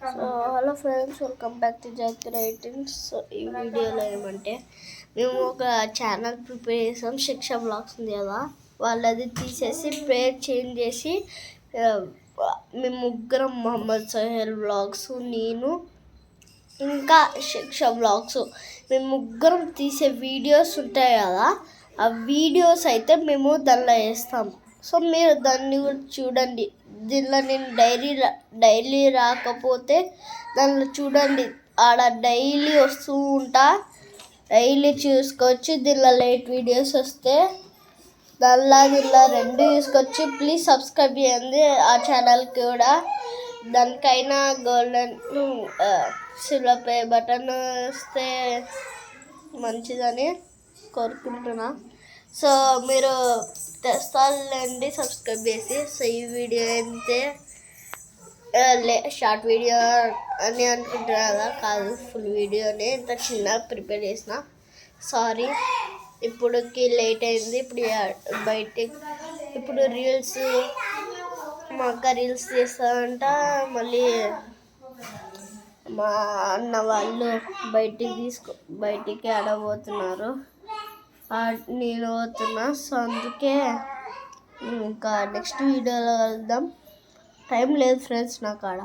So hello friends, welcome back to Zakir 18. So ఈ వీడియోలో ఏమంటే మేము ఒక ఛానల్ ప్రిపేర్ చేసాం. శిక్ష బ్లాగ్స్ ఉంది కదా, వాళ్ళది తీసేసి పేరు చేంజ్ చేసి మేము ముగ్గురం మొహమ్మద్ సహేల్ బ్లాగ్స్, నేను ఇంకా శిక్ష బ్లాగ్స్, మేము ముగ్గురం తీసే వీడియోస్ ఉంటాయి కదా, ఆ వీడియోస్ అయితే మేము దానిలో వేస్తాం. సో మీరు దాన్ని కూడా చూడండి. దీనిలో నేను డైలీ రాకపోతే దానిలో చూడండి, ఆడ డైలీ వస్తూ ఉంటా, డైలీ చూసుకోవచ్చు. దీనిలో లేట్ వీడియోస్ వస్తే దీనిలో రెండు చూసుకోవచ్చు. ప్లీజ్ సబ్స్క్రైబ్ చేయండి ఆ ఛానల్కి కూడా. దానికైనా గోల్డెన్ సిల్వర్ ప్లే బటన్ వస్తే మంచిదని కోరుకుంటున్నా. సో మీరు తెస్తానండి సబ్స్క్రైబ్ చేసి. సో ఈ వీడియో అయితే షార్ట్ వీడియో అని అనుకుంటున్నా కదా, కాదు, ఫుల్ వీడియోనే. ఇంత చిన్న ప్రిపేర్ చేసిన, సారీ. ఇప్పుడుకి లేట్ అయింది. ఇప్పుడు రీల్స్, మా అక్క రీల్స్ చేస్తారంట. మళ్ళీ మా అన్న వాళ్ళు బయటికి ఆడబోతున్నారు, నేను పోతున్నా. సో అందుకే ఇంకా నెక్స్ట్ వీడియోలో కలుద్దాం. టైం లేదు ఫ్రెండ్స్ నా కాడ.